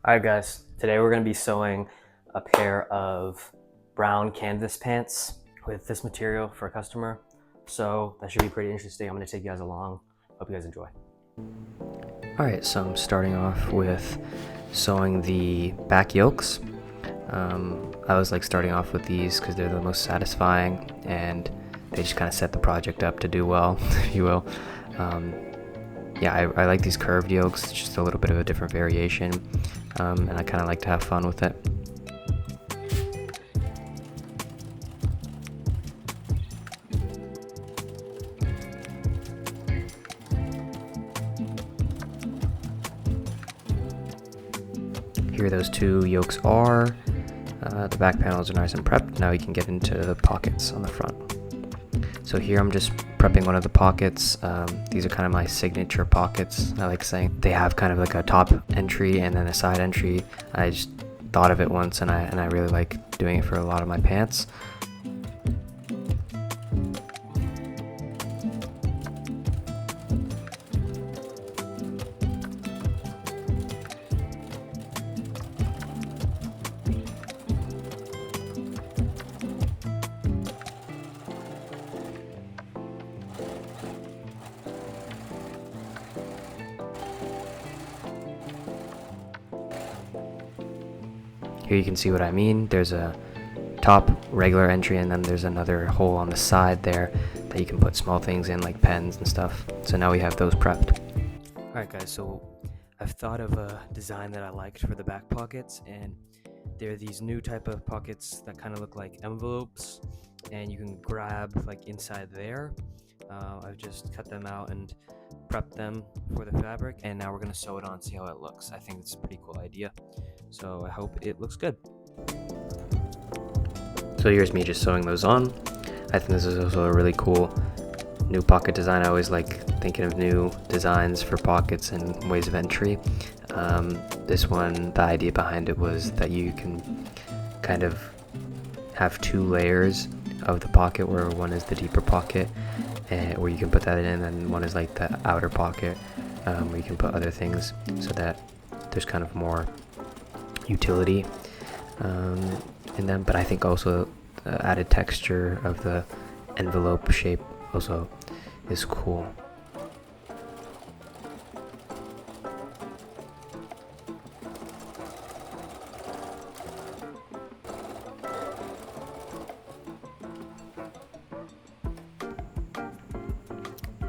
Alright guys, today we're going to be sewing a pair of brown canvas pants with this material for a customer. So that should be pretty interesting. I'm going to take you guys along. Hope you guys enjoy. Alright, so I'm starting off with sewing the back yokes. I was starting off with these because they're the most satisfying and they just kind of set the project up to do well, if you will. Yeah, I like these curved yokes. It's just a little bit of a different variation, and I kind of like to have fun with it. Here those two yokes are. The back panels are nice and prepped. Now we can get into the pockets on the front. So here I'm just prepping one of the pockets. These are kind of my signature pockets. I like saying they have kind of like a top entry and then a side entry. I just thought of it once and I really like doing it for a lot of my pants. Here you can see what I mean. There's a top regular entry and then there's another hole on the side there that you can put small things in like pens and stuff. So now we have those prepped. Alright guys, so I've thought of a design that I liked for the back pockets, and they're these new type of pockets that kind of look like envelopes and you can grab like inside there. I've just cut them out and prepped them for the fabric, and now we're going to sew it on, see how it looks. I think it's a pretty cool idea, so I hope it looks good. So here's me just sewing those on. I think this is also a really cool new pocket design. I always like thinking of new designs for pockets and ways of entry. This one, the idea behind it was that you can kind of have two layers of the pocket, where one is the deeper pocket where you can put that in, and one is like the outer pocket where you can put other things, so that there's kind of more utility in them. But I think also the added texture of the envelope shape also is cool.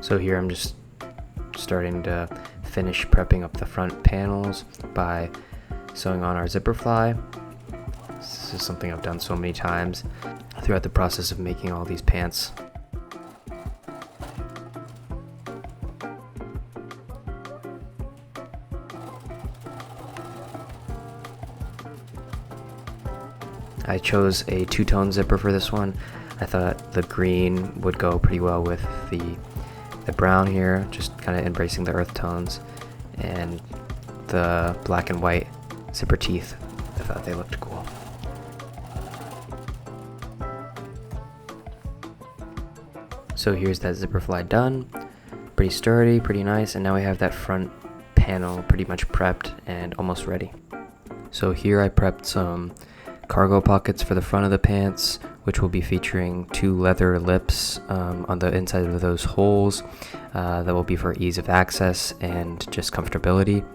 So here I'm just starting to finish prepping up the front panels by sewing on our zipper fly. This is something I've done so many times throughout the process of making all these pants. I chose a two-tone zipper for this one. I thought the green would go pretty well with the brown here, just kind of embracing the earth tones, and the black and white zipper teeth, I thought they looked cool. So here's that zipper fly done, pretty sturdy, pretty nice, and now we have that front panel pretty much prepped and almost ready. So here I prepped some cargo pockets for the front of the pants, which will be featuring two leather lips on the inside of those holes. That will be for ease of access and just comfortability.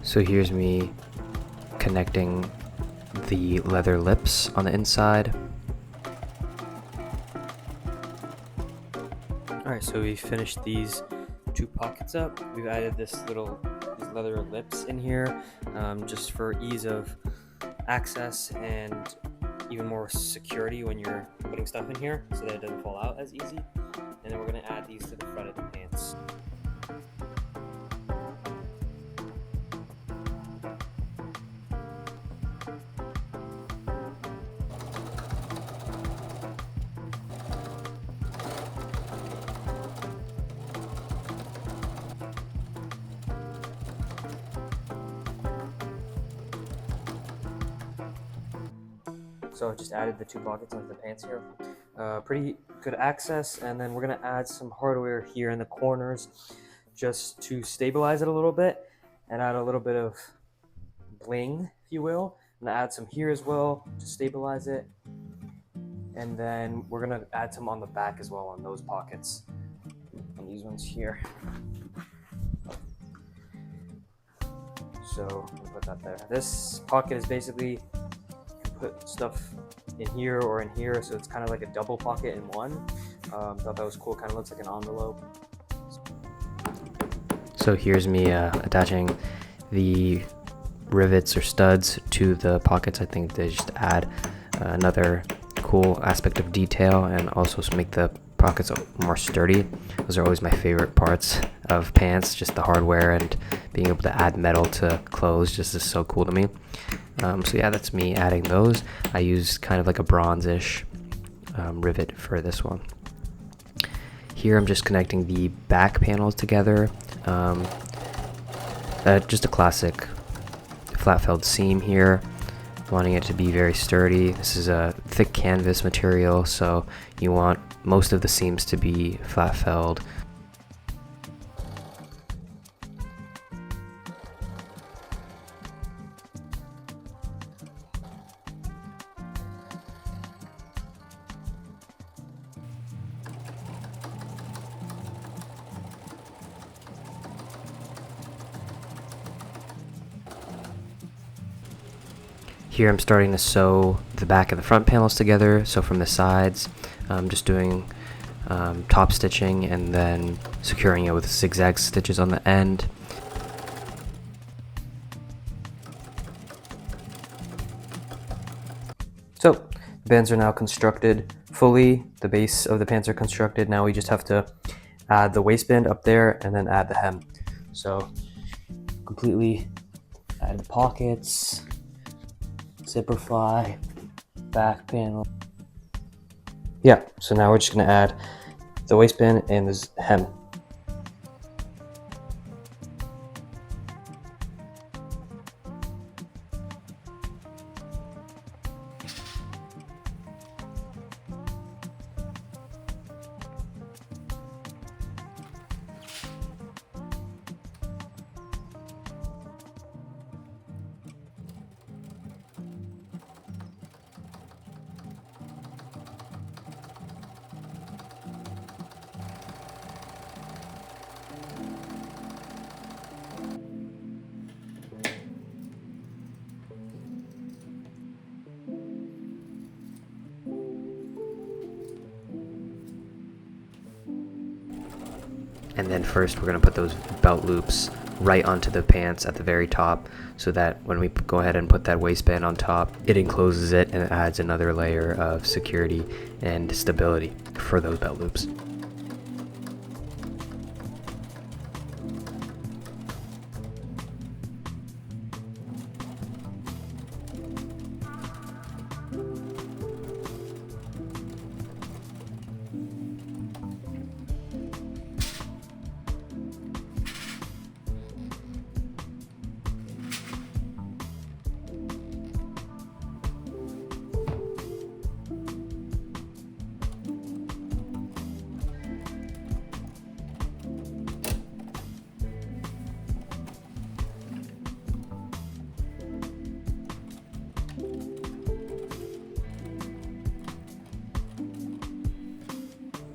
So here's me connecting the leather lips on the inside. Alright, so we finished these two pockets up. We've added these leather lips in here just for ease of access and even more security when you're putting stuff in here, so that it doesn't fall out as easy. And then we're going to add these to the front of the pants. So I just added the 2 pockets onto the pants here. Pretty good access, and then we're gonna add some hardware here in the corners just to stabilize it a little bit and add a little bit of bling, if you will. I'm gonna add some here as well to stabilize it, and then we're gonna add some on the back as well on those pockets, on these ones here. So we'll put that there. This pocket is basically, you can put stuff in here or in here, so it's kind of like a double pocket in one. Thought that was cool, kind of looks like an envelope. So here's me attaching the rivets or studs to the pockets. I think they just add another cool aspect of detail and also make the pockets more sturdy. Those are always my favorite parts of pants, just the hardware and being able to add metal to clothes just is so cool to me. So yeah, that's me adding those. I used kind of like a bronze-ish rivet for this one. Here I'm just connecting the back panels together. Just a classic flat felled seam here, wanting it to be very sturdy. This is a thick canvas material, so you want most of the seams to be flat felled. Here I'm starting to sew the back and the front panels together. So from the sides, I'm just doing top stitching and then securing it with zigzag stitches on the end. So the bands are now constructed fully. The base of the pants are constructed. Now we just have to add the waistband up there and then add the hem. So completely add the pockets, zipper fly, back panel. Yeah, so now we're just gonna add the waistband and the hem. And then first we're going to put those belt loops right onto the pants at the very top, so that when we go ahead and put that waistband on top, it encloses it and it adds another layer of security and stability for those belt loops.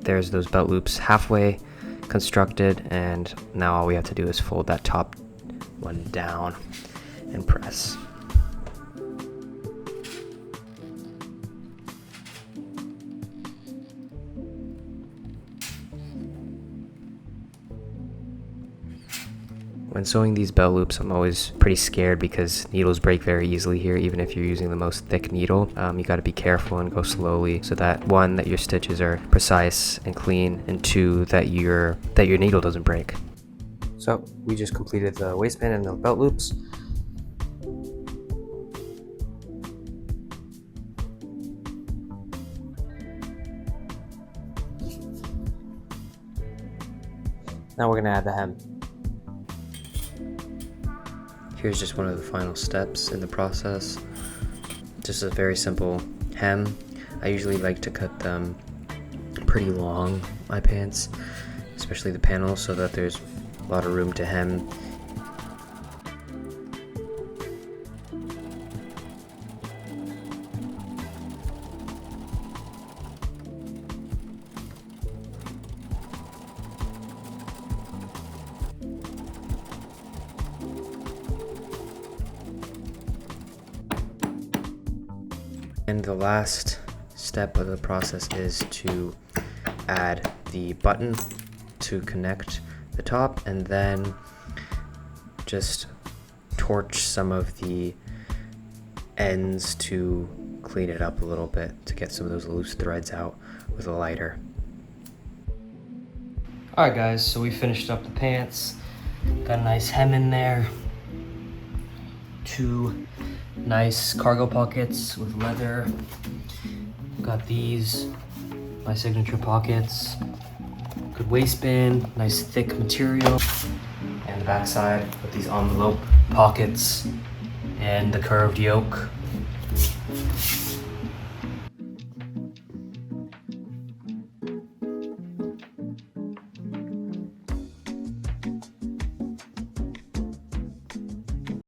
There's those belt loops halfway constructed, and now all we have to do is fold that top one down and press. When sewing these belt loops, I'm always pretty scared because needles break very easily here, even if you're using the most thick needle. You got to be careful and go slowly so that one, that your stitches are precise and clean, and two, that your needle doesn't break. So we just completed the waistband and the belt loops. Now we're gonna add the hem. Here's just one of the final steps in the process. Just a very simple hem. I usually like to cut them pretty long, my pants, especially the panels, so that there's a lot of room to hem. And the last step of the process is to add the button to connect the top, and then just torch some of the ends to clean it up a little bit, to get some of those loose threads out with a lighter. Alright guys, so we finished up the pants. Got a nice hem in there. 2 nice cargo pockets with leather. Got these, my signature pockets. Good waistband, nice thick material. And the backside with these envelope pockets and the curved yoke.